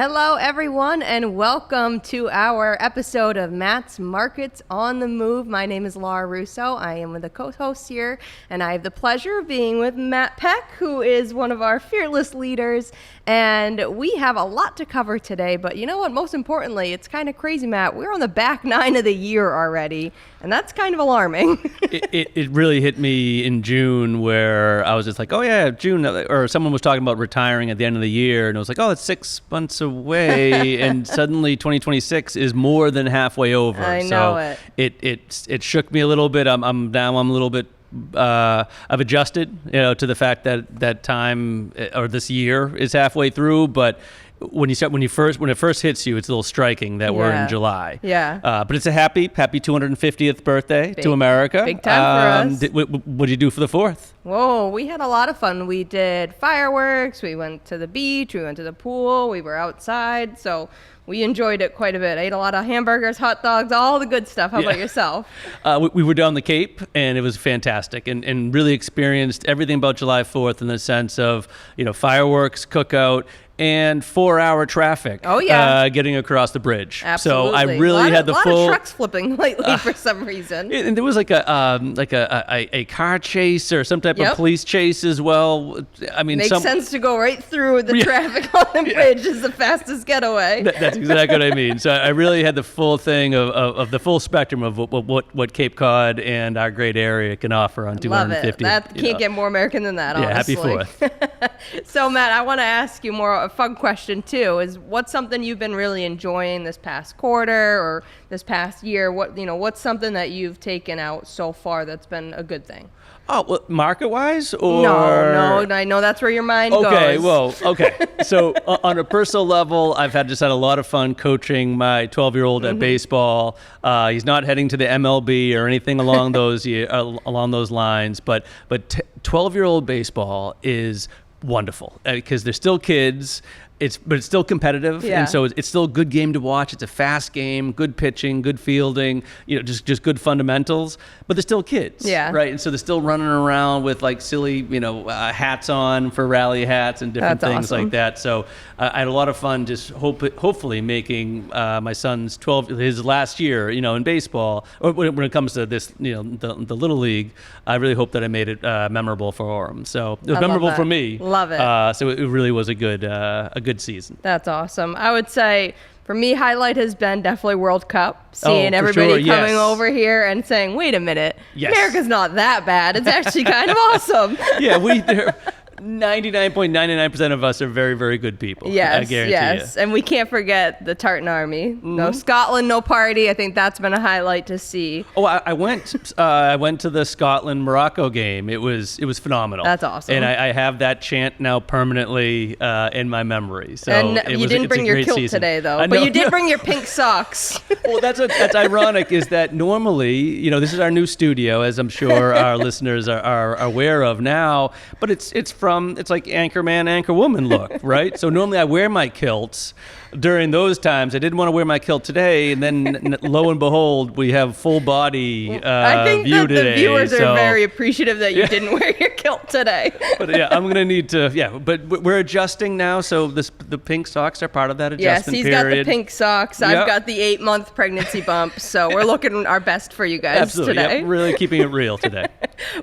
Hello, everyone, and welcome to our episode of Matt's Markets on the Move. My name is Laura Russo. I am with the co-hosts here, and I have the pleasure of being with Matt Peck, who is one of our fearless leaders. And we have a lot to cover today, but you know what? Most importantly, it's kind of crazy, Matt. We're on the back nine of the year already, and that's kind of alarming. It really hit me in June where I was just like, oh yeah, June, or someone was talking about retiring at the end of the year, and it was like, oh, it's 6 months away, and suddenly 2026 is more than halfway over. I know it shook me a little bit. I'm a little bit. I've adjusted, to the fact that time or this year is halfway through, but when it first hits you, it's a little striking that we're in July. Yeah. But it's a happy 250th birthday to America. Big time for us. What did you do for the 4th? Whoa, we had a lot of fun. We did fireworks. We went to the beach. We went to the pool. We were outside. So we enjoyed it quite a bit. I ate a lot of hamburgers, hot dogs, all the good stuff. How about yourself? We were down the Cape, and it was fantastic, and really experienced everything about July 4th in the sense of, fireworks, cookout, and 4-hour traffic. Oh yeah, getting across the bridge. Absolutely. So I really had the full. A lot of trucks flipping lately for some reason. And there was like a car chase or some type of police chase as well. I mean, makes sense to go right through the traffic on the bridge is the fastest getaway. That's exactly what I mean. So I really had the full thing of the full spectrum of what Cape Cod and our great area can offer on 250. Love it. That can't get more American than that. Yeah, honestly. happy 4th. So Matt, I want to ask you more. A fun question too is what's something you've been really enjoying this past quarter or this past year? What's something that you've taken out so far that's been a good thing? Oh, well, market-wise, or no, I know that's where your mind goes. Okay. So on a personal level, I've had a lot of fun coaching my 12-year-old at baseball. He's not heading to the MLB or anything along those lines, but 12-year-old baseball is wonderful because they're still kids. But it's still competitive, and so it's still a good game to watch. It's a fast game, good pitching, good fielding, just good fundamentals. But they're still kids, right? And so they're still running around with like silly, hats on for rally hats and different things like that. So I had a lot of fun just hopefully making my son's his last year, in baseball, or when it comes to this, the little league. I really hope that I made it memorable for him. So it was memorable for me. Love it. So it really was a good season. That's awesome. I would say for me, highlight has been definitely World Cup. Seeing everybody coming over here and saying, wait a minute, America's not that bad. It's actually kind of awesome. Yeah, 99.99% of us are very, very good people. Yes, I guarantee you. And we can't forget the Tartan Army. Mm-hmm. No Scotland, no party. I think that's been a highlight to see. Oh, I went to the Scotland-Morocco game. It was phenomenal. That's awesome. And I have that chant now permanently in my memory. So you didn't bring your kilt today, though. But you did bring your pink socks. Well, that's ironic. Is that normally, this is our new studio, as I'm sure our listeners are aware of now. But it's like Anchorman, Anchorwoman look, right? So normally I wear my kilts during those times. I didn't want to wear my kilt today, and then lo and behold, we have full body view today. I think that the viewers are very appreciative that you didn't wear your kilt today. But I'm going to need to, but we're adjusting now, so the pink socks are part of that adjustment period. Yes, he's got the pink socks. I've got the 8-month pregnancy bump, so we're looking our best for you guys today. Really keeping it real today.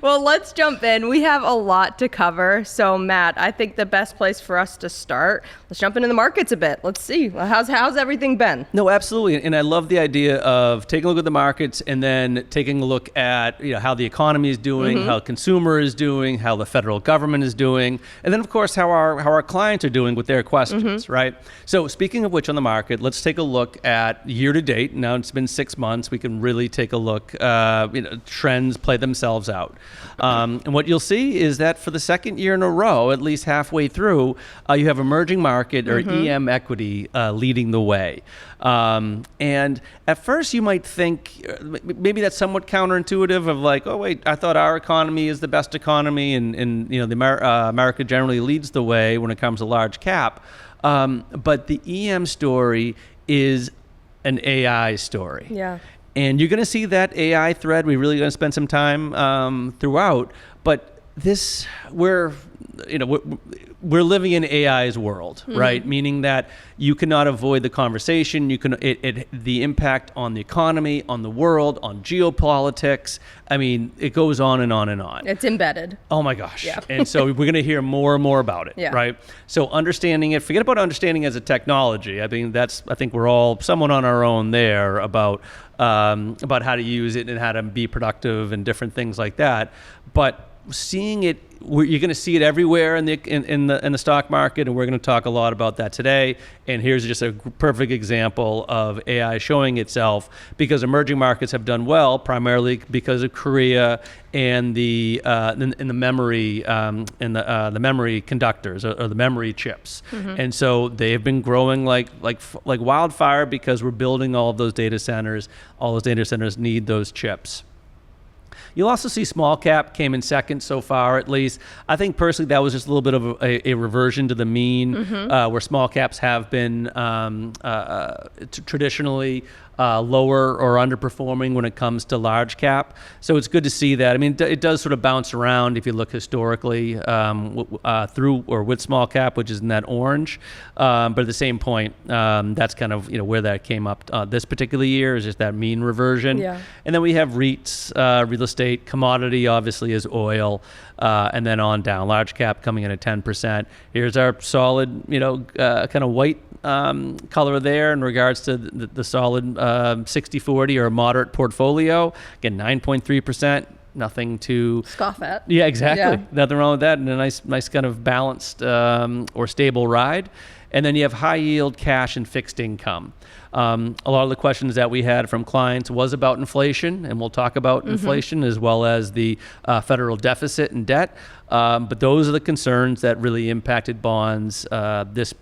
Well, let's jump in. We have a lot to cover. So, Matt, I think the best place for us to start, let's jump into the markets a bit. Let's see. How's everything been? No, absolutely. And I love the idea of taking a look at the markets and then taking a look at how the economy is doing, how the consumer is doing, how the federal government is doing, and then, of course, how our clients are doing with their questions, right? So speaking of which on the market, let's take a look at year to date. Now it's been 6 months. We can really take a look. Trends play themselves out. And what you'll see is that for the second year in a row, at least halfway through, you have emerging market or EM equity leading the way. And at first you might think maybe that's somewhat counterintuitive of like, oh wait, I thought our economy is the best economy and America generally leads the way when it comes to large cap. But the EM story is an AI story. Yeah. And you're going to see that AI thread. We're really going to spend some time throughout. But we're living in AI's world, right? Meaning that you cannot avoid the conversation. The impact on the economy, on the world, on geopolitics. I mean, it goes on and on and on. It's embedded. Oh my gosh. Yeah. And so we're going to hear more and more about it, right? So understanding it, forget about understanding as a technology. I mean, I think we're all somewhat on our own there about how to use it and how to be productive and different things like that. But seeing it, you're going to see it everywhere in the stock market, and we're going to talk a lot about that today. And here's just a perfect example of AI showing itself, because emerging markets have done well primarily because of Korea and the memory the memory conductors or the memory chips, and so they've been growing like wildfire because we're building all of those data centers. All those data centers need those chips. You'll also see small cap came in second so far, at least. I think personally that was just a little bit of a reversion to the mean, where small caps have been traditionally lower or underperforming when it comes to large cap. So it's good to see that. I mean, it does sort of bounce around if you look historically through or with small cap, which is in that orange. But at the same point, that's kind of where that came up this particular year, is just that mean reversion. Yeah. And then we have REITs, real estate, commodity obviously is oil, and then on down. Large cap coming in at 10%. Here's our solid, kind of white color there in regards to the solid 60-40 or moderate portfolio. Again, 9.3%. Nothing to scoff at. Yeah, exactly. Yeah. Nothing wrong with that. And a nice kind of balanced or stable ride. And then you have high yield, cash, and fixed income. A lot of the questions that we had from clients was about inflation, and we'll talk about inflation as well as the federal deficit and debt. But those are the concerns that really impacted bonds this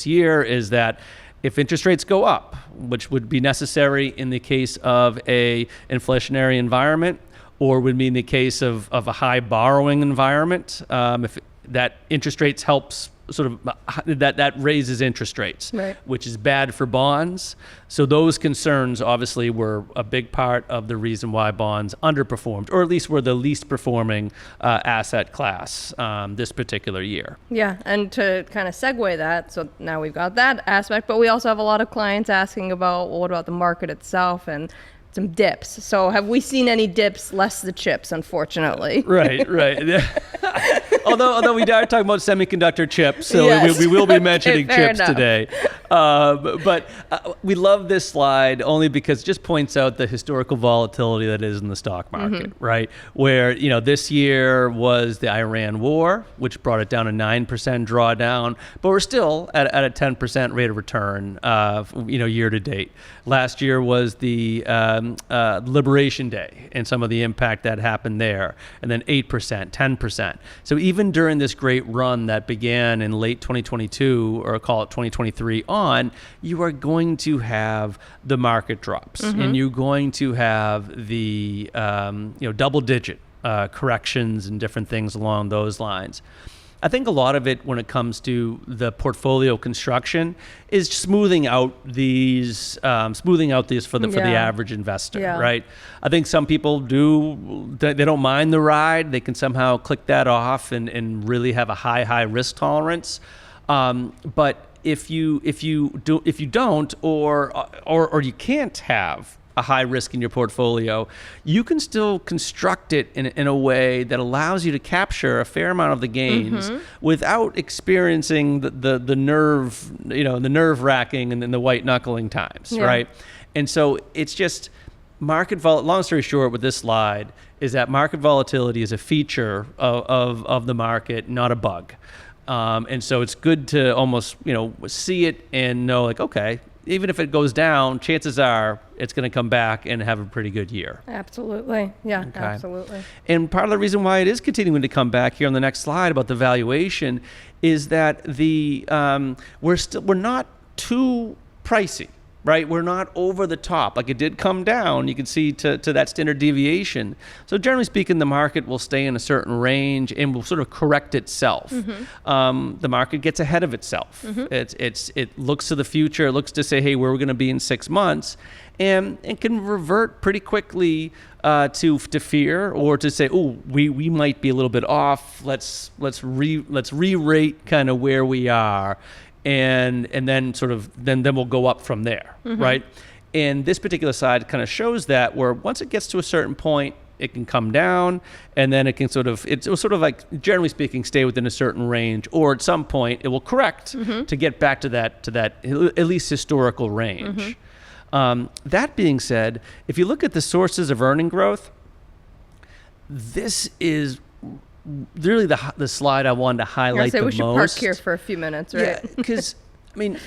year, is that if interest rates go up, which would be necessary in the case of a inflationary environment, or would be in the case of a high borrowing environment, if that interest rates helps sort of that raises interest rates, right, which is bad for bonds. So those concerns obviously were a big part of the reason why bonds underperformed, or at least were the least performing asset class this particular year. Yeah, and to kind of segue that, so now we've got that aspect, but we also have a lot of clients asking about, well, what about the market itself and some dips. So have we seen any dips? Less the chips, unfortunately. Right. Although we are talking about semiconductor chips, so yes, we will be mentioning chips enough today. But we love this slide only because it just points out the historical volatility that is in the stock market, right? Where, this year was the Iran war, which brought it down to 9% drawdown, but we're still at a 10% rate of return, year to date. Last year was the Liberation Day and some of the impact that happened there, and then 8%, 10%. So even during this great run that began in late 2022, or call it 2023 on, you are going to have the market drops, and you're going to have the double-digit corrections and different things along those lines. I think a lot of it, when it comes to the portfolio construction, is smoothing out these for the average investor, right? I think some people they don't mind the ride. They can somehow click that off and really have a high risk tolerance. But if you don't, or you can't have a high risk in your portfolio, you can still construct it in a way that allows you to capture a fair amount of the gains without experiencing the nerve wracking and then the white knuckling times, right? And so it's just long story short with this slide is that market volatility is a feature of the market, not a bug. And so it's good to almost, see it and know, like, okay, even if it goes down, chances are it's going to come back and have a pretty good year. Absolutely. Yeah, okay. Absolutely. And part of the reason why it is continuing to come back here on the next slide about the valuation is that we're not too pricey, right? We're not over the top. Like, it did come down, you can see, to that standard deviation. So generally speaking, the market will stay in a certain range and will sort of correct itself. The market gets ahead of itself. It looks to the future. It looks to say, hey, where we're going to be in 6 months. and can revert pretty quickly to fear, or to say, oh, we might be a little bit off. Let's re-rate kind of where we are, and then sort of then we'll go up from there, right? And this particular side kind of shows that where once it gets to a certain point, it can come down, and then it will sort of like, generally speaking, stay within a certain range, or at some point it will correct to get back to that at least historical range. That being said, if you look at the sources of earning growth, this is really the slide I wanted to highlight the most. We should park here for a few minutes, right? Yeah, because I mean,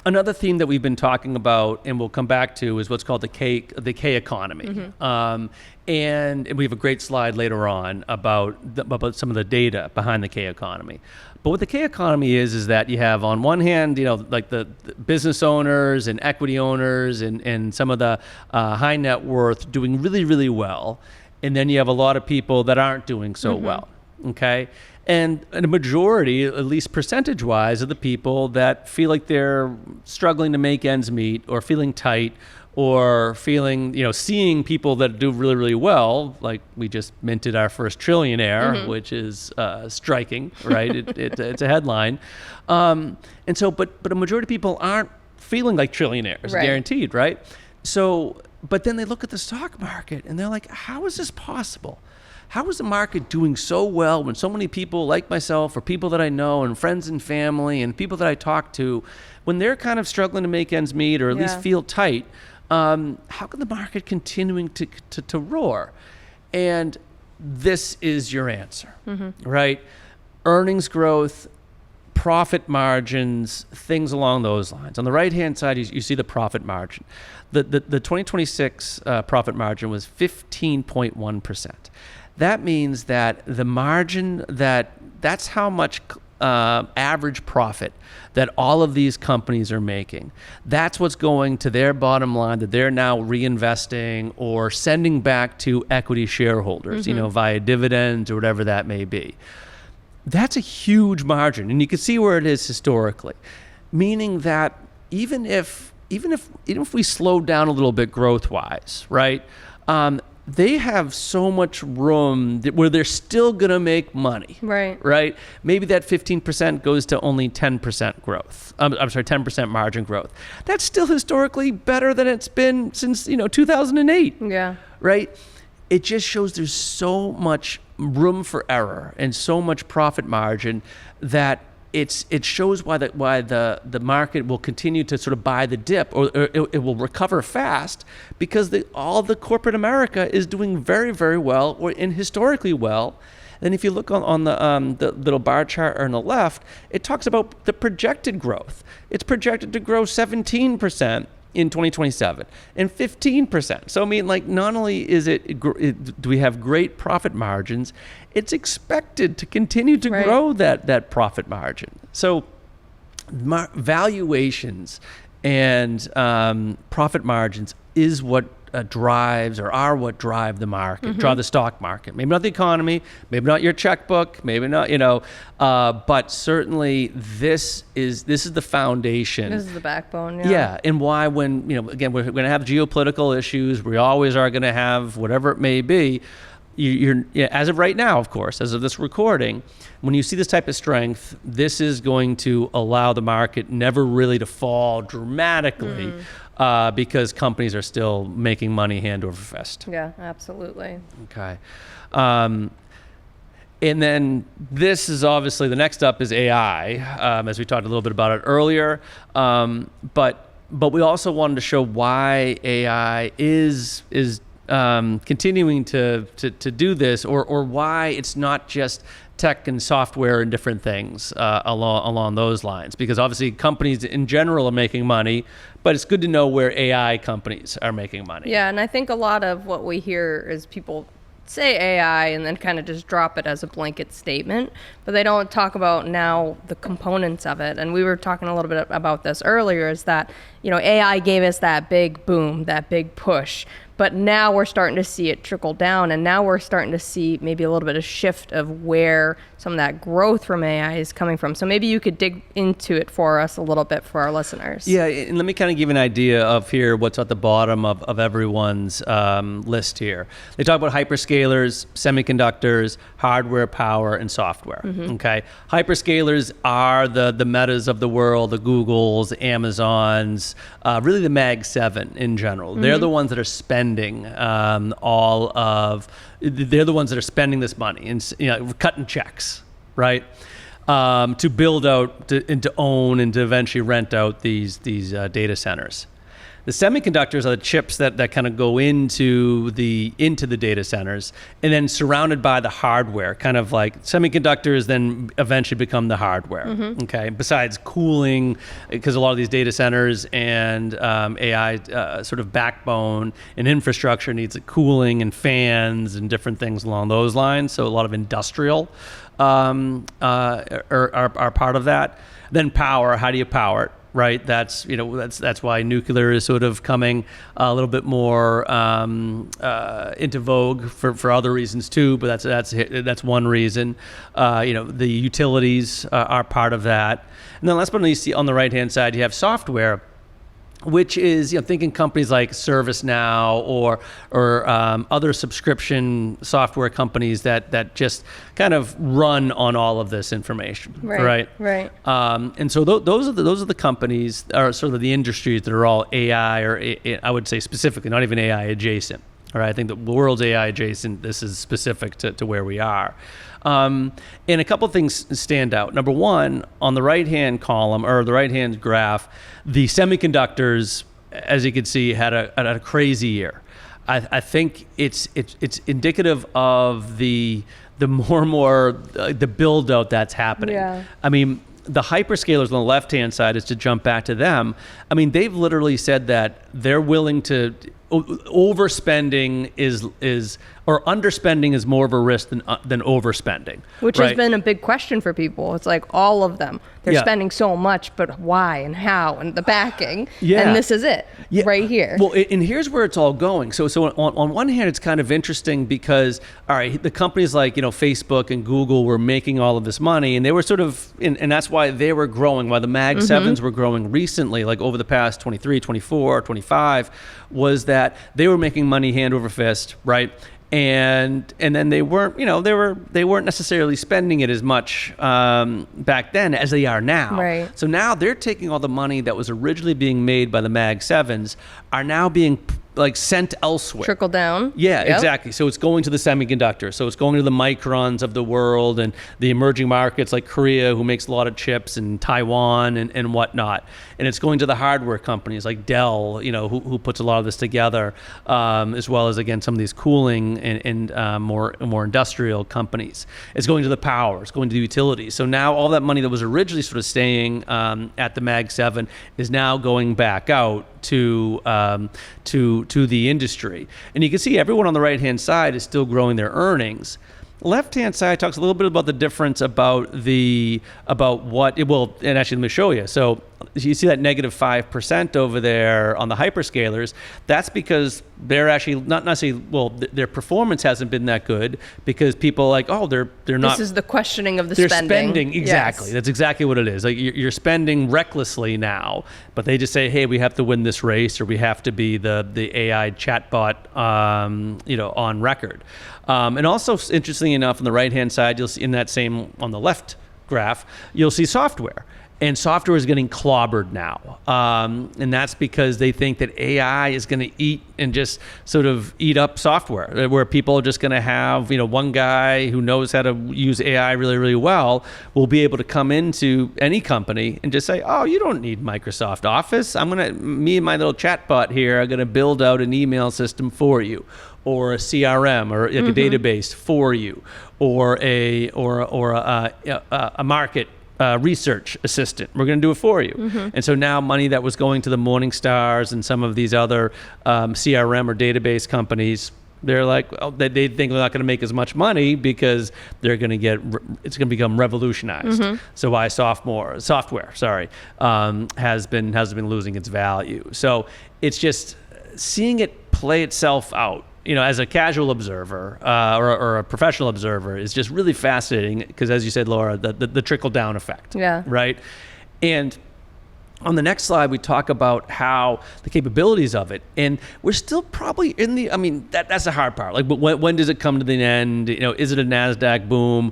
another theme that we've been talking about, and we'll come back to, is what's called the K economy. And we have a great slide later on about some of the data behind the K economy. But what the K economy is that you have, on one hand, like the business owners and equity owners and some of the high net worth doing really, really well. And then you have a lot of people that aren't doing so well, okay? And a majority, at least percentage-wise, of the people that feel like they're struggling to make ends meet, or feeling tight, or feeling, seeing people that do really, really well, like we just minted our first trillionaire, which is striking, right? It's a headline. And so, but a majority of people aren't feeling like trillionaires, guaranteed, right? So, but then they look at the stock market and they're like, how is this possible? How is the market doing so well when so many people like myself, or people that I know, and friends and family and people that I talk to, when they're kind of struggling to make ends meet, or at least feel tight, how can the market continuing to roar? And this is your answer, right? Earnings growth, profit margins, things along those lines. On the right-hand side, you see the profit margin. The 2026 profit margin was 15.1%. That means that the margin, that's how much average profit that all of these companies are making. That's what's going to their bottom line, that they're now reinvesting or sending back to equity shareholders, via dividends or whatever that may be. That's a huge margin, and you can see where it is historically, meaning that even if we slow down a little bit growth-wise, right? They have so much room where they're still going to make money. Right? Maybe that 15% goes to only 10% growth. 10% margin growth. That's still historically better than it's been since, 2008. Yeah. Right? It just shows there's so much room for error and so much profit margin that it shows why the market will continue to sort of buy the dip, or it will recover fast, because all the corporate America is doing very, very well, and historically well. And if you look on the little bar chart on the left, it talks about the projected growth. It's projected to grow 17% in 2027 and 15%. So I mean, like, not only do we have great profit margins, it's expected to continue to grow that profit margin. So valuations and profit margins is what drive the market, drive the stock market. Maybe not the economy, maybe not your checkbook, maybe not, but certainly this is the foundation. This is the backbone. Yeah, and why, when, again, we're going to have geopolitical issues, we always are going to have whatever it may be. You're as of right now, of course, as of this recording, when you see this type of strength, this is going to allow the market never really to fall dramatically, because companies are still making money hand over fist. Yeah, absolutely. Okay. And then this is obviously, the next up is AI, as we talked a little bit about it earlier. But we also wanted to show why AI is continuing to do this, or why it's not just tech and software and different things along those lines. Because obviously companies in general are making money, but it's good to know where AI companies are making money. Yeah, and I think a lot of what we hear is people say AI and then kind of just drop it as a blanket statement, but they don't talk about now the components of it. And we were talking a little bit about this earlier, is that AI gave us that big boom, that big push. But now we're starting to see it trickle down, and now we're starting to see maybe a little bit of shift of where some of that growth from AI is coming from. So maybe you could dig into it for us a little bit for our listeners. Yeah, and let me kind of give an idea of here what's at the bottom of everyone's list here. They talk about hyperscalers, semiconductors, hardware, power, and software. Okay, hyperscalers are the Metas of the world, the Googles, Amazons, really the Mag 7 in general. They're the ones that are spending they're the ones that are spending this money and cutting checks, right? To build out and to own and to eventually rent out these data centers. The semiconductors are the chips that kind of go into the data centers, and then surrounded by the hardware, kind of like semiconductors then eventually become the hardware. Okay, besides cooling, because a lot of these data centers and AI sort of backbone and infrastructure needs cooling and fans and different things along those lines. So a lot of industrial are part of that. Then power. How do you power it? Right, that's why nuclear is sort of coming a little bit more into vogue for other reasons too. But that's one reason. The utilities are part of that. And then last but not least, on the right hand side, you have software, which is thinking companies like ServiceNow or other subscription software companies that just kind of run on all of this information, right? And so those are the companies, or sort of the industries that are all AI, or I would say specifically, not even AI adjacent. All right, I think the world's AI adjacent. This is specific to where we are. And a couple of things stand out. Number one, on the right-hand column, or the right-hand graph, the semiconductors, as you can see, had a crazy year. I think it's indicative of the more and more the build-out that's happening. Yeah. I mean, the hyperscalers on the left-hand side, is to jump back to them. I mean, they've literally said that they're willing to overspending or underspending is more of a risk than overspending. Which has been a big question for people. It's like all of them. They're spending so much, but why and how and the backing. And this is it right here. Well, and here's where it's all going. So on one hand, it's kind of interesting because, all right, the companies like, Facebook and Google were making all of this money, and they were sort of, and that's why they were growing, why the Mag 7s were growing recently, like over the past 23, 24, 25, was that they were making money hand over fist, right? And then they weren't, they weren't necessarily spending it as much back then as they are now. Right. So now they're taking all the money that was originally being made by the Mag 7s are now being sent elsewhere. Trickle down. Yeah, exactly. So it's going to the semiconductor. So it's going to the Microns of the world and the emerging markets like Korea, who makes a lot of chips, and Taiwan and whatnot. And it's going to the hardware companies like Dell, who puts a lot of this together, as well as, again, some of these cooling and more industrial companies. It's going to the power. It's going to the utilities. So now all that money that was originally sort of staying at the Mag 7 is now going back out to the industry. And you can see everyone on the right-hand side is still growing their earnings. Left-hand side talks a little bit about the difference about what it will, and actually let me show you. So you see that negative 5% over there on the hyperscalers. That's because they're actually not necessarily, their performance hasn't been that good because people are like, they're not. This is the questioning of the spending. spending. They're spending, exactly. Yes. That's exactly what it is. Like you're spending recklessly now, but they just say, hey, we have to win this race, or we have to be the AI chatbot, on record. And also, interestingly enough, on the right-hand side, you'll see in that same, on the left graph, you'll see software. And software is getting clobbered now. And that's because they think that AI is going to eat and just sort of eat up software, where people are just going to have, one guy who knows how to use AI really, really well will be able to come into any company and just say, oh, you don't need Microsoft Office. Me and my little chatbot here are going to build out an email system for you, or a CRM, or like a database for you, or a market research assistant. We're going to do it for you. And so now money that was going to the Morningstars and some of these other CRM or database companies They're like, they think they're not going to make as much money because it's going to become revolutionized. So why software, has been losing its value. So it's just seeing it play itself out, as a casual observer or a professional observer is just really fascinating because, as you said, Laura, the trickle down effect. Yeah. Right. And on the next slide, we talk about how the capabilities of it, and we're still probably in that's the hard part. Like, but when does it come to the end? Is it a NASDAQ boom?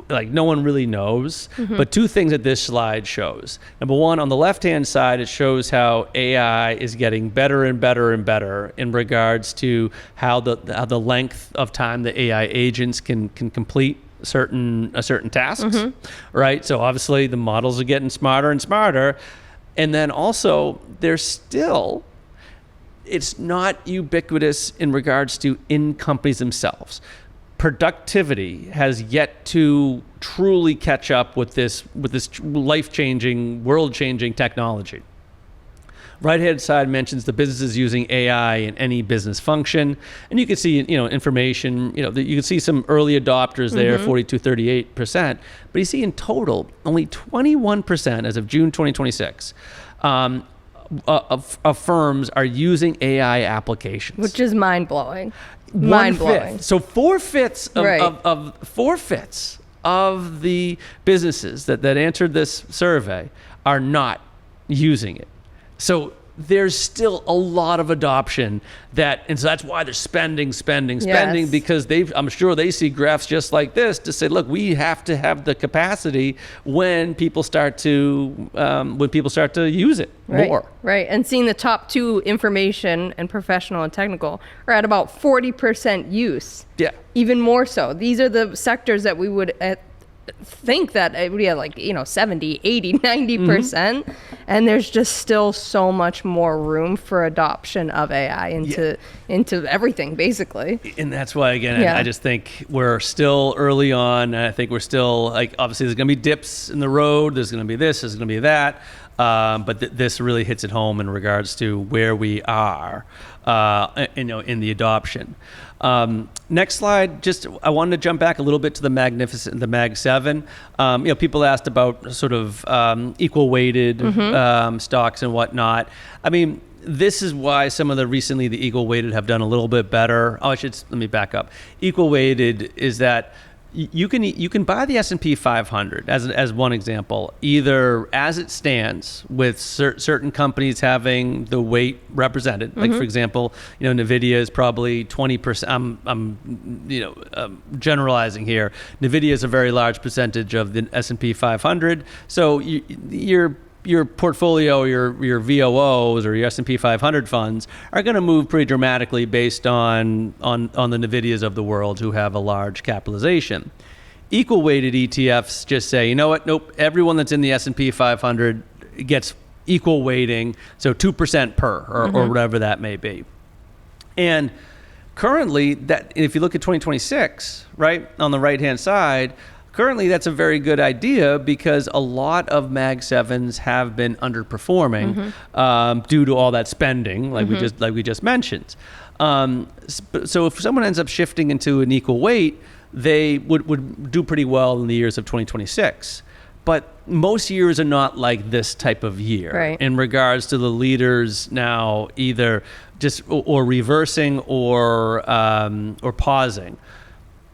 Like, no one really knows. But two things that this slide shows. Number one, on the left-hand side, it shows how AI is getting better and better and better in regards to how the length of time the AI agents can complete certain tasks, right? So obviously, the models are getting smarter and smarter. And then also, it's not ubiquitous in regards to in companies themselves. Productivity has yet to truly catch up with this life-changing, world-changing technology. Right-hand side mentions the businesses using AI in any business function. And you can see, information, you can see some early adopters there, 38%. But you see in total, only 21% as of June 2026 of firms are using AI applications. Which is mind-blowing. Mind-blowing. So four-fifths of the businesses that answered this survey are not using it. So there's still a lot of adoption and so that's why they're spending Yes. because I'm sure they see graphs just like this to say, look, we have to have the capacity when people start to use it more. Right. And seeing the top two, information and professional and technical, are at about 40% use. Yeah. Even more so. These are the sectors that we would think that it would be at 70, 80, 90%. And there's just still so much more room for adoption of AI into everything, basically. And that's why, again, I just think we're still early on. And I think we're still, obviously there's going to be dips in the road. There's going to be this, there's going to be that. But this really hits it home in regards to where we are, in the adoption. Next slide. I wanted to jump back a little bit to the Mag 7. People asked about sort of equal weighted stocks and whatnot. I mean, this is why some of the equal weighted have done a little bit better. Let me back up. Equal weighted is that you can buy the S&P 500 as one example, either as it stands with certain companies having the weight represented. Like, for example, Nvidia is probably 20%. I'm generalizing here. Nvidia is a very large percentage of the S&P 500. So your portfolio, your VOOs or your S&P 500 funds are going to move pretty dramatically based on the Nvidias of the world who have a large capitalization. Equal weighted ETFs just say, you know what? Nope. Everyone that's in the S&P 500 gets equal weighting, so 2% per or whatever that may be. And currently, that if you look at 2026, right on the right-hand side. Currently, that's a very good idea because a lot of Mag 7s have been underperforming due to all that spending, like we just mentioned. So if someone ends up shifting into an equal weight, they would do pretty well in the years of 2026. But most years are not like this type of year in regards to the leaders now either just or reversing or pausing.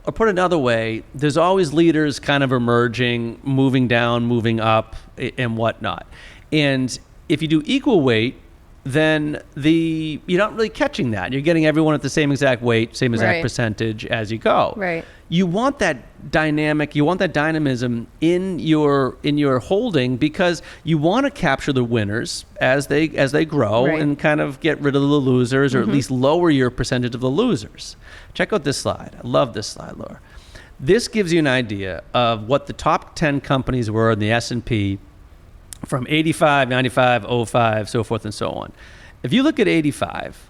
Or put another way, there's always leaders kind of emerging, moving down, moving up, and whatnot. And if you do equal weight, then you're not really catching that. You're getting everyone at the same exact weight, same exact percentage as you go. Right. You want that dynamic, you want that dynamism in your holding because you want to capture the winners as they grow and kind of get rid of the losers or at least lower your percentage of the losers. Check out this slide. I love this slide, Laura. This gives you an idea of what the top 10 companies were in the S&P from 85, 95, 05, so forth and so on. If you look at 85,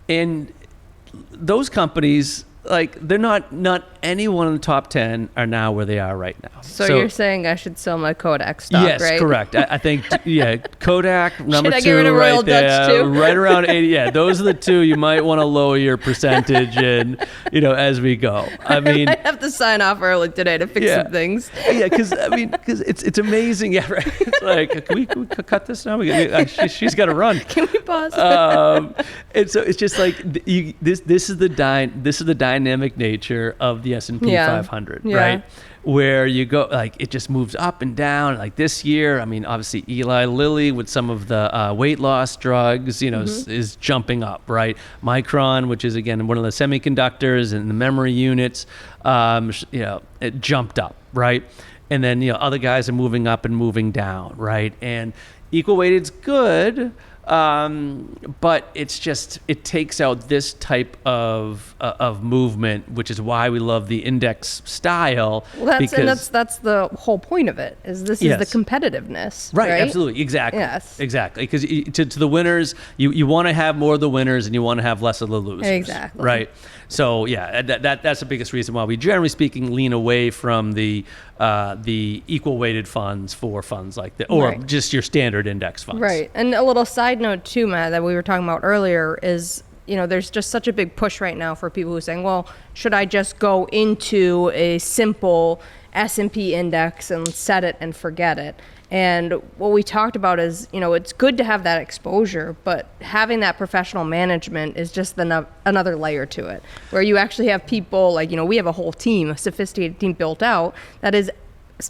and those companies, like they're not anyone in the top 10 are now where they are right now. So you're saying I should sell my Kodak stock, yes, right? Yes, correct. I think, Kodak, number Should I 2 get rid of right Royal there, Dutch too? right around 80. Yeah, those are the two you might want to lower your percentage in, as we go. I mean, I have to sign off early today to fix some things. Yeah, because it's amazing. Yeah, right. It's like, can we cut this now? She's got to run. Can we pause? And so it's just like this is the dynamic nature of the S&P 500, right? Where you go, like it just moves up and down. Like this year, I mean, obviously Eli Lilly with some of the weight loss drugs, is jumping up, right? Micron, which is again one of the semiconductors and the memory units, it jumped up, right? And then other guys are moving up and moving down, right? And equal weighted's good. But it takes out this type of movement, which is why we love the index style. Well, that's the whole point of it. Is the competitiveness, right? Absolutely, exactly. Yes, exactly. Because to the winners, you want to have more of the winners, and you want to have less of the losers. Exactly. Right. So yeah, that's the biggest reason why we, generally speaking, lean away from the equal weighted funds for funds like that, or just your standard index funds. Right. And a little side note too, Matt, that we were talking about earlier is, there's just such a big push right now for people who are saying, well, should I just go into a simple S&P index and set it and forget it? And what we talked about is, it's good to have that exposure, but having that professional management is just another layer to it, where you actually have people like, we have a whole team, a sophisticated team built out that is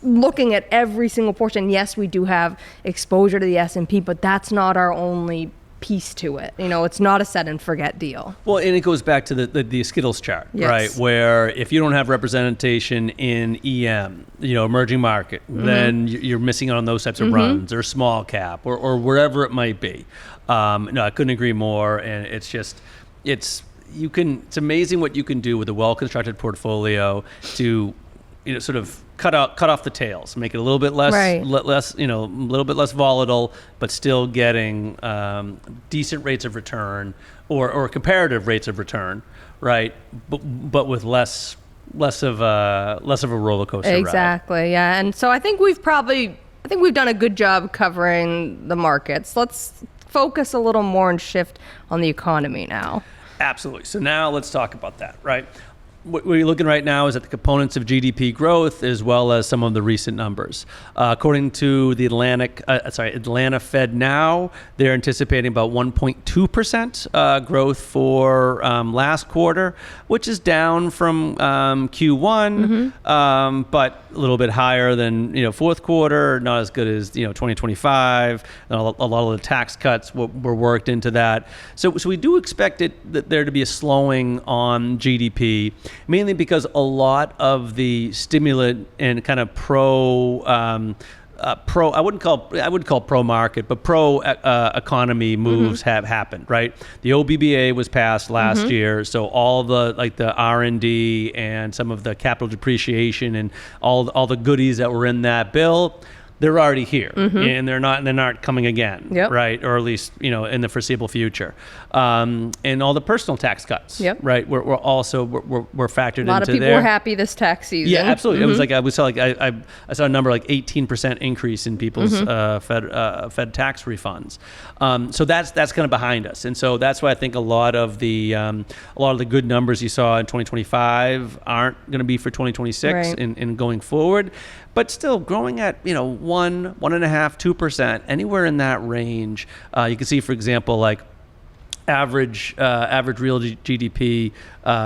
looking at every single portion. Yes, we do have exposure to the S&P, but that's not our only piece to it. It's not a set and forget deal. Well, and it goes back to the Skittles chart, right? Where if you don't have representation in EM, emerging market, then you're missing out on those types of runs, or small cap, or wherever it might be. No, I couldn't agree more. And it's amazing what you can do with a well-constructed portfolio to, sort of cut off the tails, make it a little bit less, a little bit less volatile, but still getting decent rates of return or comparative rates of return, right? But with less of a roller coaster ride. Exactly. Yeah. And so I think we've done a good job covering the markets. Let's focus a little more and shift on the economy now. Absolutely. So now let's talk about that, right? What we're looking right now is at the components of GDP growth, as well as some of the recent numbers. According to the Atlanta Fed now, they're anticipating about 1.2% growth for last quarter, which is down from Q1, but a little bit higher than fourth quarter. Not as good as 2025. A lot of the tax cuts were worked into that. So we do expect there to be a slowing on GDP. Mainly because a lot of the stimulant and kind of I wouldn't call pro market, but pro economy moves have happened, right? The OBBA was passed last year, so all the R&D and some of the capital depreciation and all the goodies that were in that bill, they're already here, and they're not coming again, right? Or at least in the foreseeable future. And all the personal tax cuts, right? We're factored into there. A lot of people were happy this tax season. Yeah, absolutely. It was like I saw a number like 18% increase in people's Fed tax refunds. So that's kind of behind us, and so that's why I think a lot of the good numbers you saw in 2025 aren't going to be for 2026 and going forward. But still growing at 1.5%, 2%, anywhere in that range. You can see, for example, like average real GDP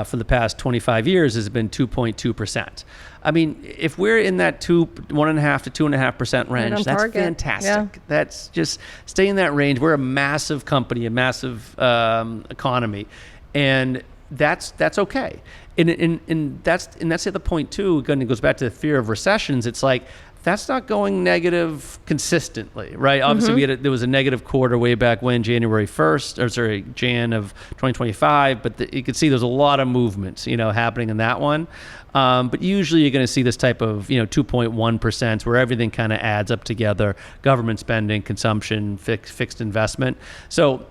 for the past 25 years has been 2.2%. I mean, if we're in that 1.5% to 2.5% range, that's fantastic. Yeah. That's just stay in that range. We're a massive company, a massive economy, and that's okay. And that's the other point too. It goes back to the fear of recessions. It's like that's not going negative consistently, right? Obviously, there was a negative quarter way back when Jan of 2025, but you can see there's a lot of movements, happening in that one. But usually you're going to see this type of 2.1% where everything kind of adds up together: government spending, consumption, fixed investment. So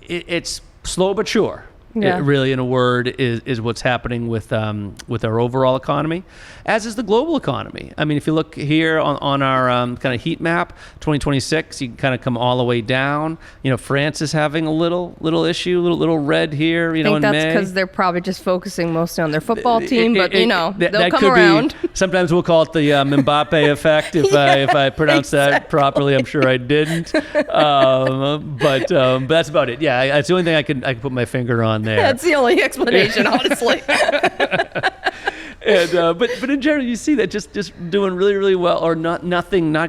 it's slow but sure. really, in a word, is what's happening with our overall economy, as is the global economy. I mean, if you look here on our kind of heat map, 2026, you can kind of come all the way down. France is having a little issue, little red here. I think in that's May. because they're probably just focusing mostly on their football team, but they'll that come could around. Sometimes we'll call it the Mbappe effect. If I pronounced that properly, I'm sure I didn't. But that's about it. Yeah, that's the only thing I can put my finger on there. That's the only explanation, honestly. And but in general, you see that just doing really well, or not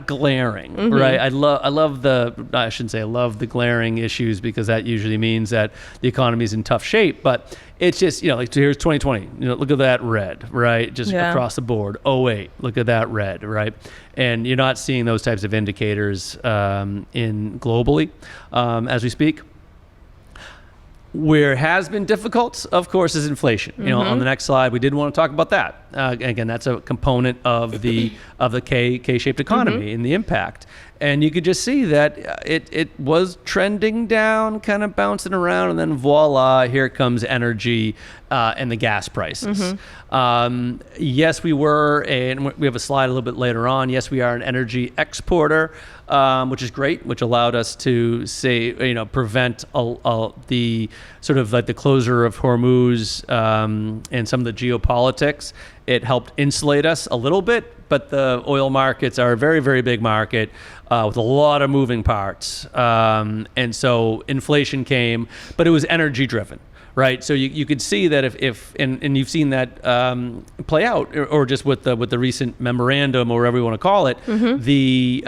glaring, right? I love the glaring issues, because that usually means that the economy is in tough shape. But it's just, like, so here's 2020. Look at that red, right? Just across the board. 08, look at that red, right? And you're not seeing those types of indicators in globally as we speak. Where it has been difficult, of course, is inflation. On the next slide, we did want to talk about that. Again, that's a component of the K-shaped economy and the impact. And you could just see that it was trending down, kind of bouncing around, and then voila, here comes energy and the gas prices. Yes, we were, and we have a slide a little bit later on. Yes, we are an energy exporter, which is great, which allowed us to prevent the sort of like the closure of Hormuz and some of the geopolitics. It helped insulate us a little bit, but the oil markets are a very, very big market with a lot of moving parts. And so inflation came, but it was energy driven. Right, so you could see that if you've seen that play out, or just with the recent memorandum, or whatever you want to call it, the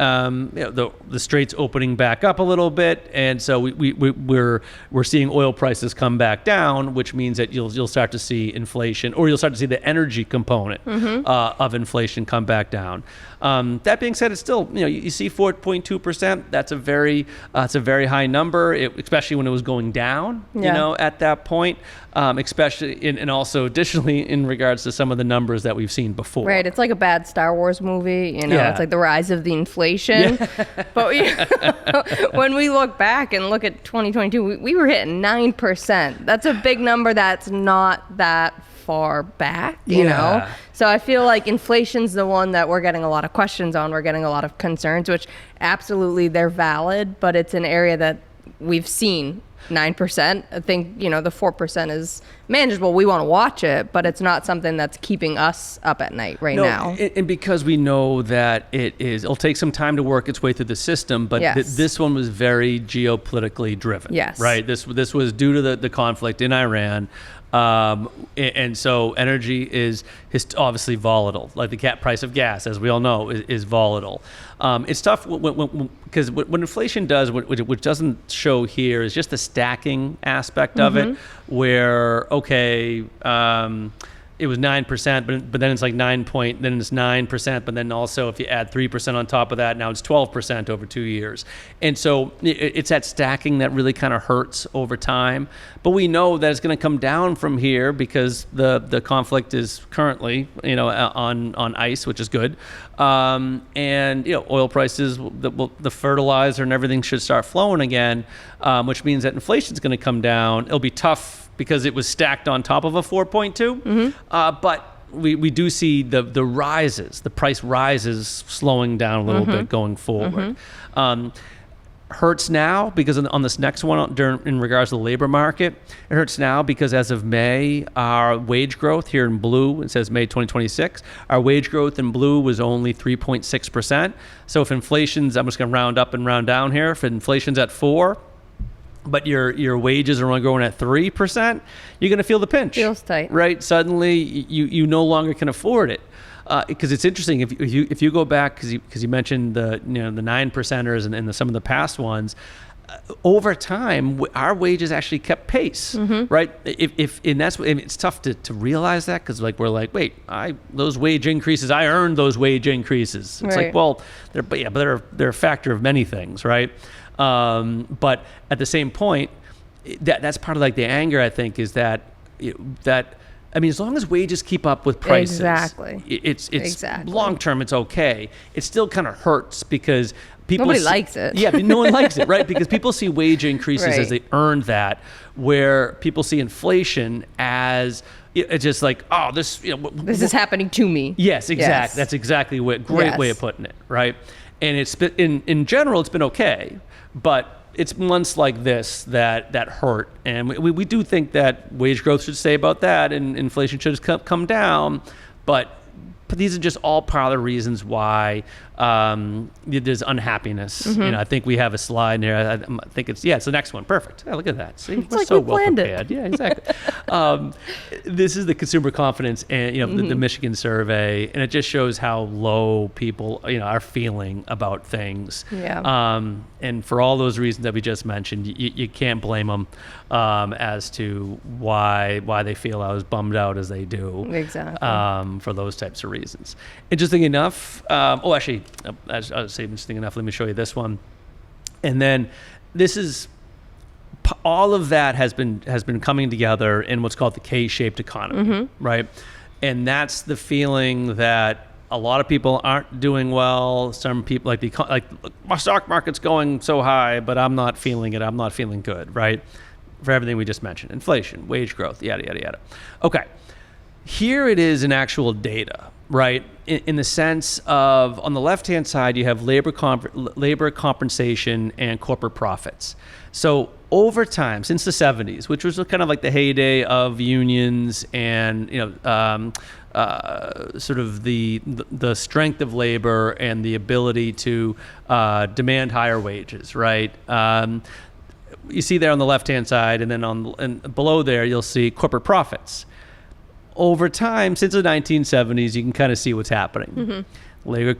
straits opening back up a little bit, and so we're seeing oil prices come back down, which means that you'll start to see inflation, or you'll start to see the energy component of inflation come back down. That being said, it's still, you see 4.2%. That's a very high number, especially when it was going down. At that point. Especially and also additionally in regards to some of the numbers that we've seen before. Right, it's like a bad Star Wars movie. It's like the rise of the inflation. But when we look back and look at 2022, we were hitting 9%. That's a big number. That's not that far back, you know? So I feel like inflation's the one that we're getting a lot of questions on. We're getting a lot of concerns, which absolutely they're valid, but it's an area that we've seen 9%. I think, the 4% is manageable. We want to watch it, but it's not something that's keeping us up at night now. And because we know that it'll take some time to work its way through the system, but this one was very geopolitically driven. Yes. Right? This was due to the conflict in Iran. And so energy is obviously volatile. Like the price of gas, as we all know, is volatile. It's tough because when inflation does, which doesn't show here, is just the stacking aspect of it, where it was 9%, but then it's like then it's 9%, but then also if you add 3% on top of that, now it's 12% over 2 years. And so it's that stacking that really kind of hurts over time. But we know that it's going to come down from here because the conflict is currently, on ice, which is good. And oil prices, the fertilizer and everything should start flowing again, which means that inflation is going to come down. It'll be tough because it was stacked on top of a 4.2. But we do see the price rises slowing down a little bit going forward. Hurts now because on this next one, in regards to the labor market, it hurts now because as of May, our wage growth here in blue, it says May 2026, our wage growth in blue was only 3.6%. So if inflation's, I'm just going to round up and round down here, if inflation's at 4%, but your wages are only growing at 3%, you're going to feel the pinch. Feels tight, right? Suddenly, you no longer can afford it. Because it's interesting if you go back, because you mentioned the 9%ers and some of the past ones. Over time, our wages actually kept pace, right? It's tough to realize that because we're like, wait, those wage increases, I earned those wage increases. It's like, well, they're a factor of many things, right? But at the same point, that's part of like the anger, I think, is that as long as wages keep up with prices, exactly. It's long term, it's okay. It still kind of hurts because Nobody likes it. Yeah, no one likes it, right? Because people see wage increases Right. as they earned that, where people see inflation as it's just like, oh, this This is happening to me. Yes, exactly. Yes. That's exactly what great way of putting it, right? And it's been, in general, it's been okay, but it's months like this that hurt, and we do think that wage growth should stay about that, and inflation should come down, but these are just all part of the reasons why there's unhappiness. I think we have a slide here. I think it's the next one. Perfect. Yeah, look at that. See, we're like so we well planned prepared. Yeah, exactly. This is the consumer confidence, and the Michigan survey, and it just shows how low people are feeling about things. Yeah. And for all those reasons that we just mentioned, you can't blame them as to why they feel as bummed out as they do. Exactly. For those types of reasons. Interesting enough, I was say interesting enough, let me show you this one. And then this is, all of that has been coming together in what's called the K-shaped economy, right? And that's the feeling that a lot of people aren't doing well. Some people like my stock market's going so high, but I'm not feeling it. I'm not feeling good, right? For everything we just mentioned, inflation, wage growth, yada, yada, yada. Okay. Here it is in actual data, right? In the sense of, on the left-hand side, you have labor compensation and corporate profits. So over time, since the 70s, which was kind of like the heyday of unions and sort of the strength of labor and the ability to demand higher wages, right? You see there on the left-hand side, and then and below there, you'll see corporate profits. Over time, since the 1970s, you can kind of see what's happening. Labor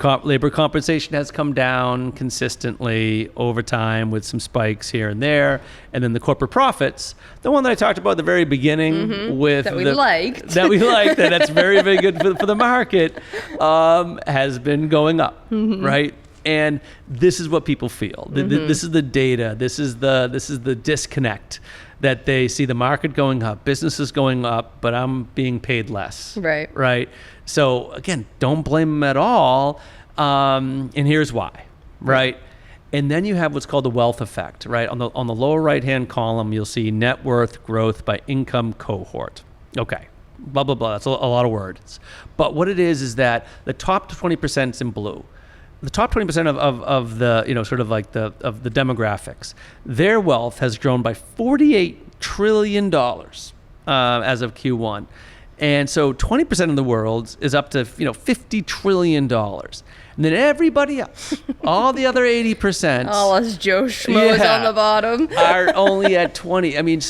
compensation has come down consistently over time with some spikes here and there. And then the corporate profits, the one that I talked about at the very beginning with that we liked, that's very, very good for the market, has been going up, right? And this is what people feel. This is the data. This is the disconnect that they see the market going up, businesses going up, but I'm being paid less. Right. Right. So again, don't blame them at all. And here's why. Right. And then you have what's called the wealth effect. Right. On the lower right hand column, you'll see net worth growth by income cohort. Okay. Blah blah blah. That's a lot of words. But what it is that the top 20% is in blue. The top 20% of the sort of like of the demographics, their wealth has grown by $48 trillion as of Q1, and so 20% of the world is up to $50 trillion, and then everybody else, all the other 80%, all us Joe Schmoes on the bottom, are only at 20. I mean,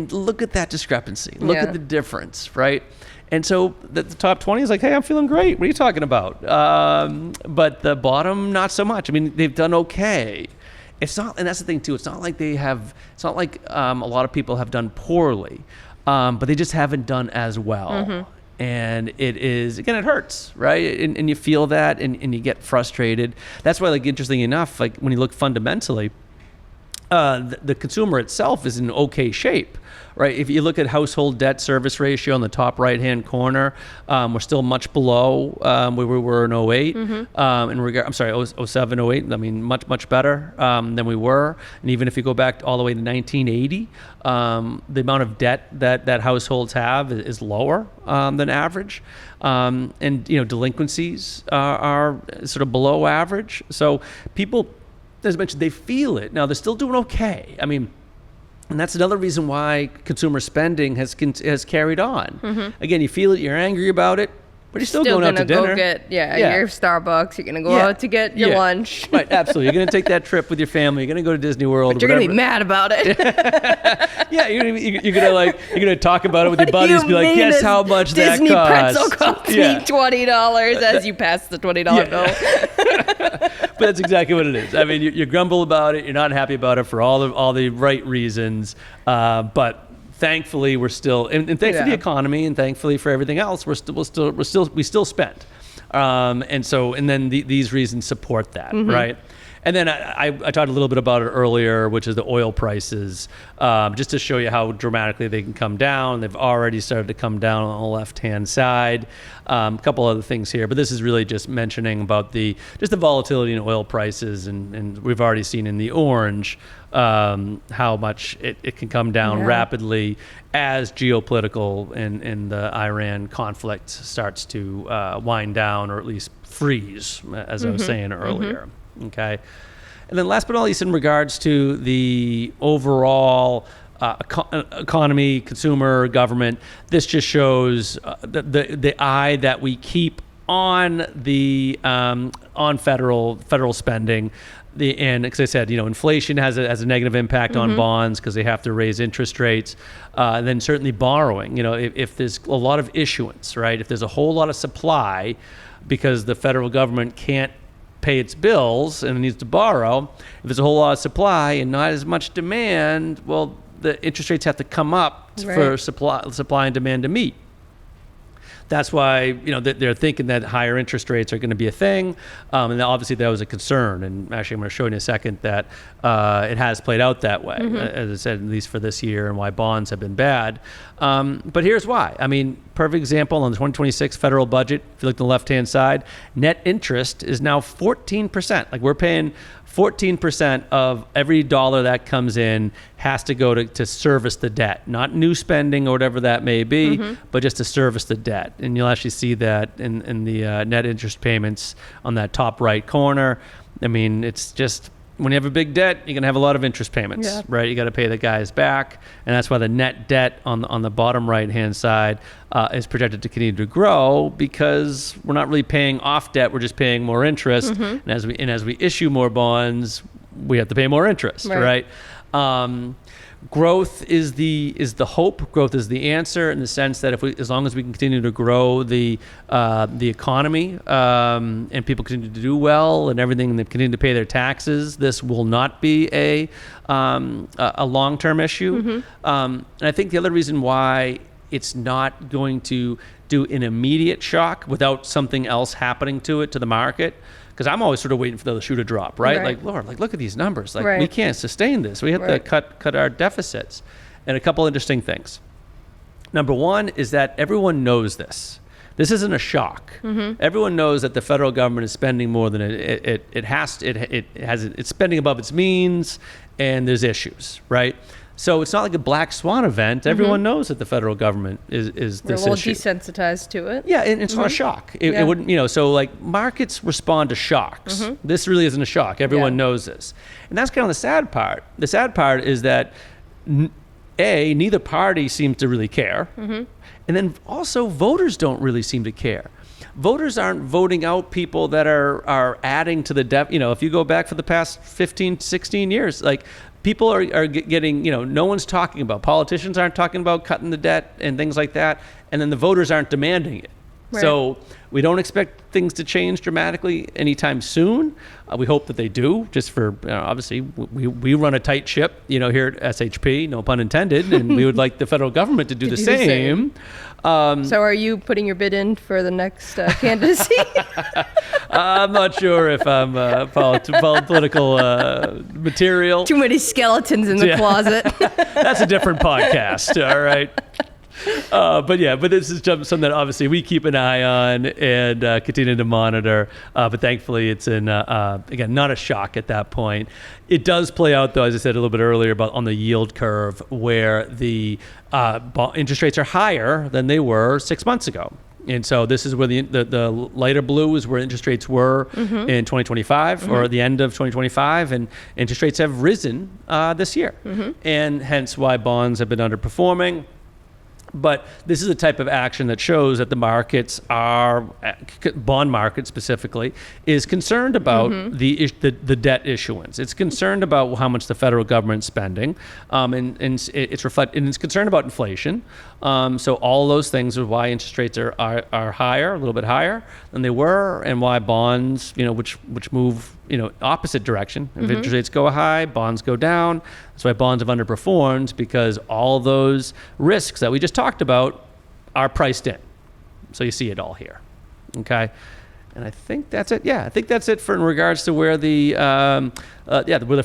look at that discrepancy. Look at the difference, right? And so the top 20 is like, hey, I'm feeling great. What are you talking about? But the bottom, not so much. I mean, they've done okay. It's not, and that's the thing too. It's not like a lot of people have done poorly, but they just haven't done as well. And it is, again, it hurts, right? And you feel that, and you get frustrated. That's why, interesting enough, when you look fundamentally, the consumer itself is in okay shape, right? If you look at household debt service ratio on the top right-hand corner, we're still much below where we were in 08. I'm sorry, 07, 08. I mean, much better than we were. And even if you go back all the way to 1980, the amount of debt that households have is lower than average. And delinquencies are sort of below average. So people, as I mentioned, they feel it. Now, they're still doing okay. I mean, and that's another reason why consumer spending has carried on. Again, you feel it, you're angry about it, but you're still going out to dinner. Go get your Starbucks. You're going to go out to get your lunch. Right, absolutely. You're going to take that trip with your family. You're going to go to Disney World. But you're going to be mad about it. You're going to talk about it with your buddies. Be like, guess how much Disney that cost. Disney pretzel cost me $20 as you pass the $20 bill. But that's exactly what it is. I mean, you grumble about it. You're not happy about it for all the right reasons. But thankfully, we're still, and thanks for the economy, and thankfully for everything else, we still spend. And then these reasons support that, right? And then I talked a little bit about it earlier, which is the oil prices, just to show you how dramatically they can come down. They've already started to come down on the left-hand side. A couple other things here, but this is really just mentioning about the volatility in oil prices, and we've already seen in the orange how much it can come down rapidly as geopolitical and the Iran conflict starts to wind down, or at least freeze, as I was saying earlier. Okay. And then last but not least, in regards to the overall economy, consumer, government, this just shows the eye that we keep on the on federal spending. And as I said, inflation has a negative impact on bonds because they have to raise interest rates. And then certainly borrowing. If there's a lot of issuance, right? If there's a whole lot of supply because the federal government can't pay its bills and it needs to borrow, if there's a whole lot of supply and not as much demand, well, the interest rates have to come up for supply and demand to meet. That's why they're thinking that higher interest rates are going to be a thing, and obviously that was a concern. And actually, I'm going to show you in a second that it has played out that way, as I said, at least for this year, and why bonds have been bad. But here's why. I mean, perfect example on the 2026 federal budget. If you look at the left-hand side, net interest is now 14%. Like we're paying 14% of every dollar that comes in has to go to service the debt, not new spending or whatever that may be, but just to service the debt. And you'll actually see that in the net interest payments on that top right corner. I mean, it's just when you have a big debt, you're going to have a lot of interest payments, right? You got to pay the guys back. And that's why the net debt on the bottom right-hand side is projected to continue to grow, because we're not really paying off debt. We're just paying more interest. And as we issue more bonds, we have to pay more interest, right? Growth is the hope. Growth is the answer, in the sense that as long as we can continue to grow the economy, and people continue to do well and everything, and they continue to pay their taxes, this will not be a long-term issue. And I think the other reason why it's not going to do an immediate shock without something else happening to the market, because I'm always sort of waiting for the shoe to drop, right? Like, Lord, look at these numbers. We can't sustain this. We have to cut our deficits. And a couple interesting things. Number one is that everyone knows this. This isn't a shock. Everyone knows that the federal government is spending more than it's spending above its means, and there's issues, right? So it's not like a black swan event. Everyone knows that the federal government is this issue. We're a little desensitized to it. Yeah, and it's not a shock. It wouldn't, so like markets respond to shocks. This really isn't a shock. Everyone knows this. And that's kind of the sad part. The sad part is that, neither party seems to really care. And then also voters don't really seem to care. Voters aren't voting out people that are adding to the debt. If you go back for the past 15, 16 years, like, people are getting, no one's talking about, politicians aren't talking about cutting the debt and things like that, and then the voters aren't demanding it. So we don't expect things to change dramatically anytime soon. We hope that they do, just for, obviously, we run a tight ship, here at SHP, no pun intended, and we would like the federal government to do the same. So are you putting your bid in for the next candidacy? I'm not sure if I'm political material. Too many skeletons in the closet. That's a different podcast, all right? But this is something that obviously we keep an eye on and continue to monitor. But thankfully, it's again, not a shock at that point. It does play out, though, as I said a little bit earlier, about on the yield curve, where the interest rates are higher than they were 6 months ago. And so this is where the lighter blue is where interest rates were in 2025 or at the end of 2025, and interest rates have risen this year, and hence why bonds have been underperforming. But this is the type of action that shows that the markets bond market specifically, is concerned about the debt issuance. It's concerned about how much the federal government's spending, and it's concerned about inflation. So all those things are why interest rates are higher, a little bit higher than they were, and why bonds, which move opposite direction. If interest rates go high, bonds go down. That's why bonds have underperformed, because all those risks that we just talked about are priced in. So you see it all here. Okay. And I think that's it. Yeah, I think that's it for in regards to where the where the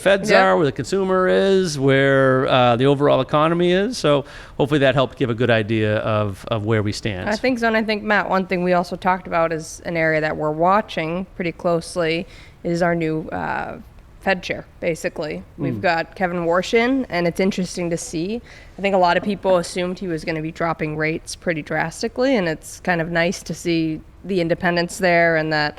feds are, where the consumer is, where the overall economy is. So hopefully that helped give a good idea of where we stand. I think so, and I think, Matt, one thing we also talked about is an area that we're watching pretty closely is our new Fed chair, basically. We've got Kevin Warsh in, and it's interesting to see. I think a lot of people assumed he was going to be dropping rates pretty drastically, and it's kind of nice to see the independence there and that,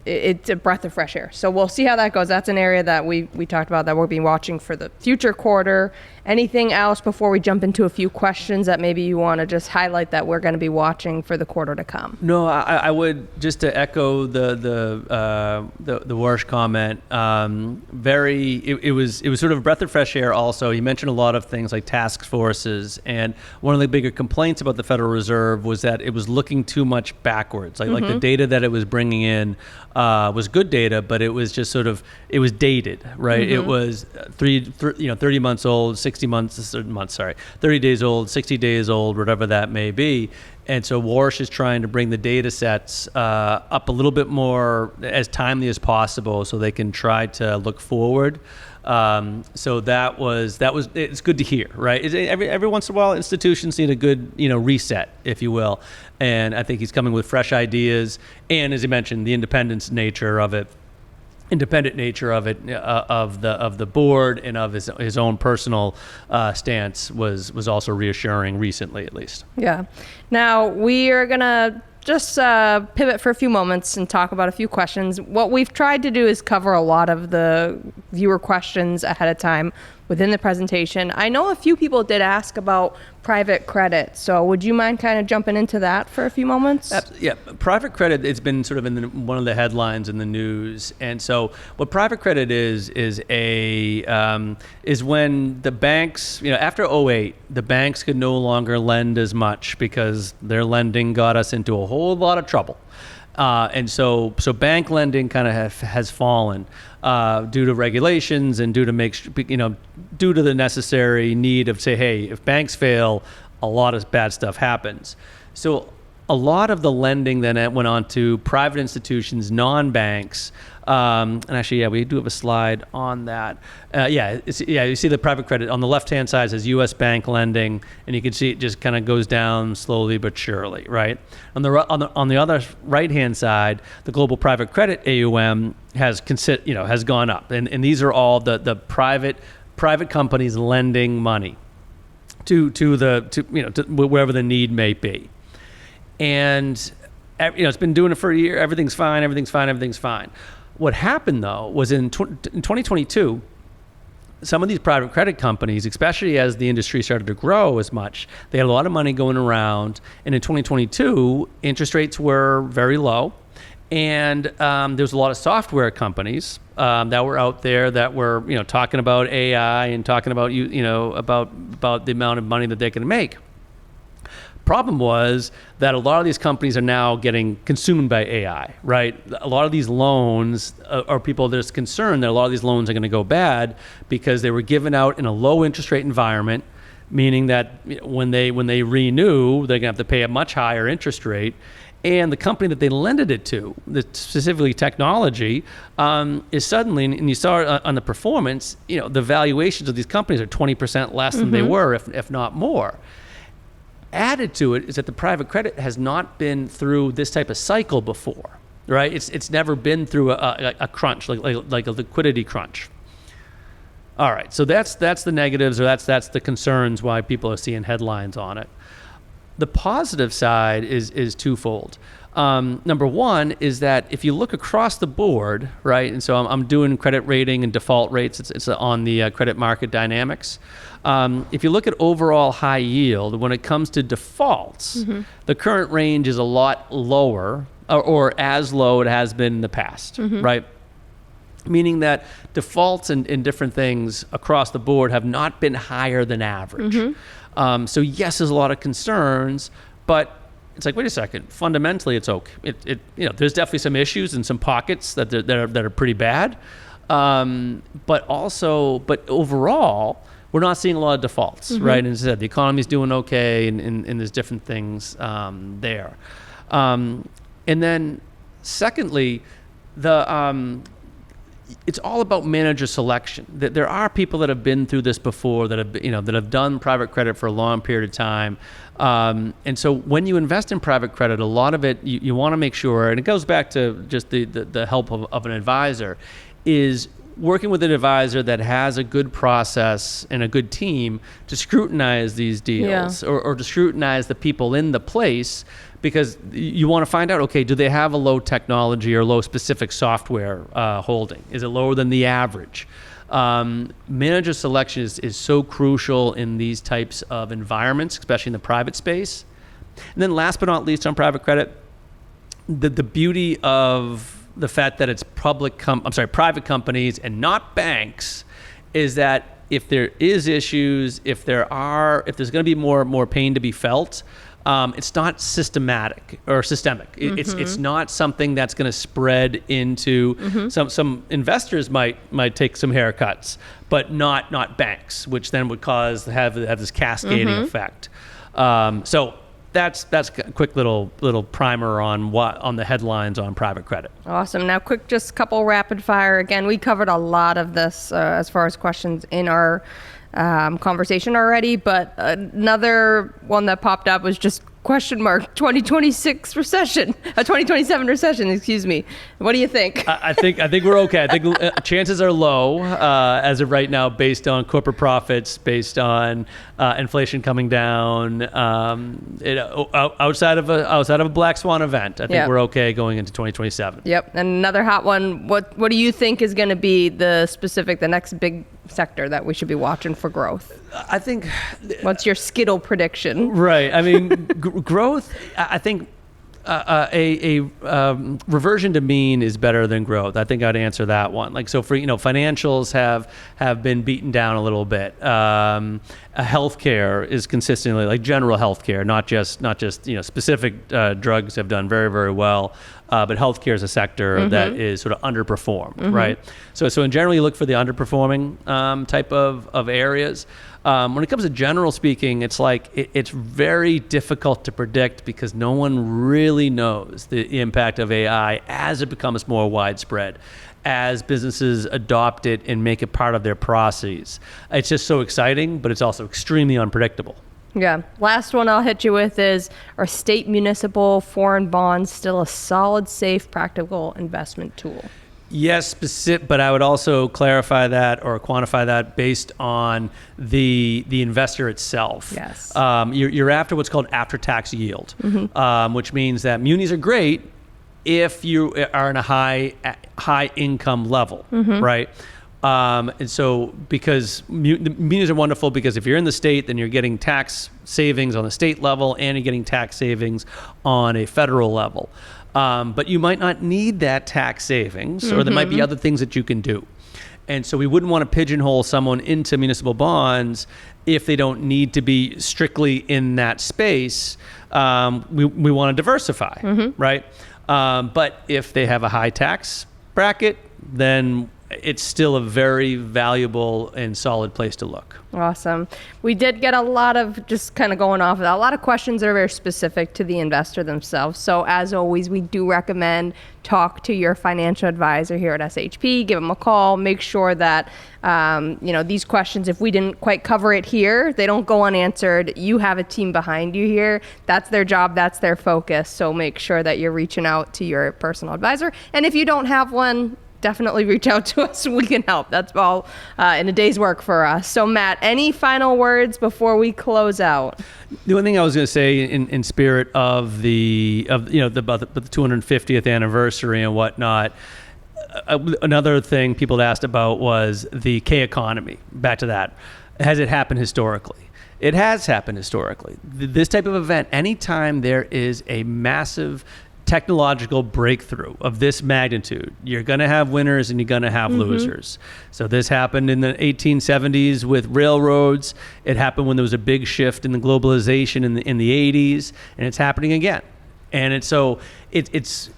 it's a breath of fresh air. So we'll see how that goes. That's an area that we talked about that we'll be watching for the future quarter. Anything else before we jump into a few questions that maybe you want to just highlight that we're going to be watching for the quarter to come? No, I would just to echo the Warsh comment. It was sort of a breath of fresh air. Also, he mentioned a lot of things like task forces, and one of the bigger complaints about the Federal Reserve was that it was looking too much backwards. Like the data that it was bringing in was good data, but it was just it was dated, right? It was 30 months old, 30 days old, 60 days old, whatever that may be. And so Warsh is trying to bring the data sets up a little bit more as timely as possible so they can try to look forward. So it's good to hear, right? Every once in a while, institutions need a good, reset, if you will. And I think he's coming with fresh ideas. And as you mentioned, the independent nature of the board and of his own personal stance was also reassuring recently, at least. Yeah. Now we are gonna just pivot for a few moments and talk about a few questions. What we've tried to do is cover a lot of the viewer questions ahead of time within the presentation. I know a few people did ask about private credit, so would you mind kind of jumping into that for a few moments? Yeah, private credit, it's been sort of in one of the headlines in the news. And so what private credit is when the banks, after 2008, the banks could no longer lend as much because their lending got us into a whole lot of trouble. And so bank lending kind of has fallen due to regulations and due to the necessary need of say, hey, if banks fail, a lot of bad stuff happens. So a lot of the lending then went on to private institutions, non-banks. And actually, we do have a slide on that. You see the private credit on the left-hand side says U.S. bank lending, and you can see it just kind of goes down slowly but surely, right? On the other right-hand side, the global private credit AUM has gone up, and these are all the private companies lending money to wherever the need may be. And it's been doing it for a year. Everything's fine. What happened, though, was in 2022, some of these private credit companies, especially as the industry started to grow as much, they had a lot of money going around. And in 2022, interest rates were very low. And there was a lot of software companies that were out there that were, talking about AI and talking about, about the amount of money that they can make. Problem was that a lot of these companies are now getting consumed by AI, right? A lot of these loans are people that are concerned that a lot of these loans are going to go bad because they were given out in a low interest rate environment, meaning that when they renew, they're going to have to pay a much higher interest rate. And the company that they lended it to, specifically technology, is suddenly, and you saw it on the performance, the valuations of these companies are 20% less than they were, if not more. Added to it is that the private credit has not been through this type of cycle before, right? It's never been through a crunch, like a liquidity crunch. All right, so that's the negatives, or that's the concerns why people are seeing headlines on it. The positive side is twofold. Number one is that if you look across the board, right, and so I'm doing credit rating and default rates, it's on the credit market dynamics. If you look at overall high yield, when it comes to defaults, the current range is a lot lower, or as low it has been in the past, right? Meaning that defaults in different things across the board have not been higher than average. So yes, there's a lot of concerns, but it's like, wait a second, fundamentally it's okay. There's definitely some issues and some pockets that are pretty bad, but overall, we're not seeing a lot of defaults, right? And as I said, the economy's doing okay, and there's different things there. And then secondly, it's all about manager selection. There are people that have been through this before, that have done private credit for a long period of time. And so when you invest in private credit, a lot of it, you want to make sure, and it goes back to just the help of an advisor, is working with an advisor that has a good process and a good team to scrutinize these deals, or to scrutinize the people in the place, because you want to find out, okay, do they have a low technology or low specific software holding? Is it lower than the average? Manager selection is so crucial in these types of environments, especially in the private space. And then last but not least on private credit, the beauty of the fact that it's private companies and not banks is that if there is issues, if there's going to be more pain to be felt, it's not systemic. It's not something that's going to spread into some investors might take some haircuts, but not banks, which then would have this cascading effect. So that's a quick little primer on the headlines on private credit. Awesome. Now, just a couple rapid fire. Again, we covered a lot of this as far as questions in our conversation already, but another one that popped up was just question mark 2026 recession, 2027 recession, excuse me. What do you think? I think we're okay. I think chances are low as of right now, based on corporate profits, based on inflation coming down. Outside of a black swan event, I think we're okay going into 2027. Yep. And another hot one. What do you think is going to be the next big sector that we should be watching for growth? I think. What's your Skittle prediction? Right. I mean, growth. I think a reversion to mean is better than growth. I think I'd answer that one. Like, so for financials have been beaten down a little bit. Healthcare is consistently, like general healthcare, not just specific drugs have done very, very well. But healthcare is a sector that is sort of underperformed, right? So in general, you look for the underperforming type of areas. When it comes to general speaking, it's like it's very difficult to predict because no one really knows the impact of AI as it becomes more widespread, as businesses adopt it and make it part of their processes. It's just so exciting, but it's also extremely unpredictable. Yeah. Last one I'll hit you with is, are state, municipal, foreign bonds still a solid, safe, practical investment tool? Yes, but I would also clarify that or quantify that based on the investor itself. Yes. You're after what's called after-tax yield, which means that munis are great if you are in a high income level, right? And so because munis are wonderful, because if you're in the state, then you're getting tax savings on the state level and you're getting tax savings on a federal level. But you might not need that tax savings, or there might be other things that you can do. And so we wouldn't want to pigeonhole someone into municipal bonds if they don't need to be strictly in that space. We want to diversify, right? But if they have a high tax bracket, then it's still a very valuable and solid place to look. Awesome. We did get a lot of, just kind of going off of that, a lot of questions that are very specific to the investor themselves. So as always, we do recommend talk to your financial advisor here at SHP, give them a call, make sure that, these questions, if we didn't quite cover it here, they don't go unanswered. You have a team behind you here. That's their job. That's their focus. So make sure that you're reaching out to your personal advisor. And if you don't have one, definitely reach out to us. We can help. That's all in a day's work for us. So Matt, any final words before we close out? The one thing I was going to say in spirit of the 250th anniversary and whatnot, another thing people had asked about was the K economy. Back to that. Has it happened historically? It has happened historically. This type of event, anytime there is a massive technological breakthrough of this magnitude, you're going to have winners and you're going to have losers. So this happened in the 1870s with railroads. It happened when there was a big shift in the globalization in the 80s, and it's happening again. And it's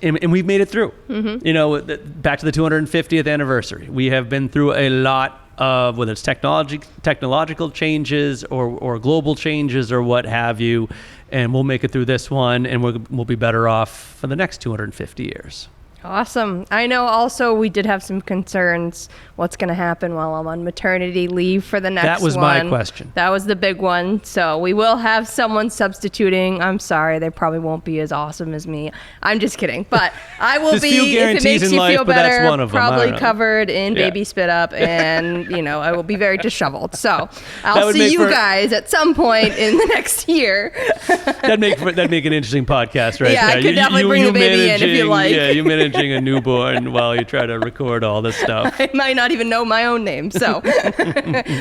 and we've made it through. Back to the 250th anniversary. We have been through a lot of whether it's technological changes or global changes or what have you. And we'll make it through this one, and we'll be better off for the next 250 years. Awesome. I know also we did have some concerns what's going to happen while I'm on maternity leave for the next one. That was my question. That was the big one. So we will have someone substituting. I'm sorry, they probably won't be as awesome as me. I'm just kidding. But I will be, if it makes you feel better, probably covered in baby spit up, and I will be very disheveled. So I'll see you guys at some point in the next year. That'd make an interesting podcast, right? Yeah, I could definitely bring the baby in if you like. Yeah, you managing a newborn while you try to record all this stuff. I might not even know my own name. So,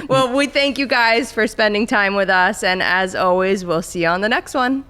well, we thank you guys for spending time with us. And as always, we'll see you on the next one.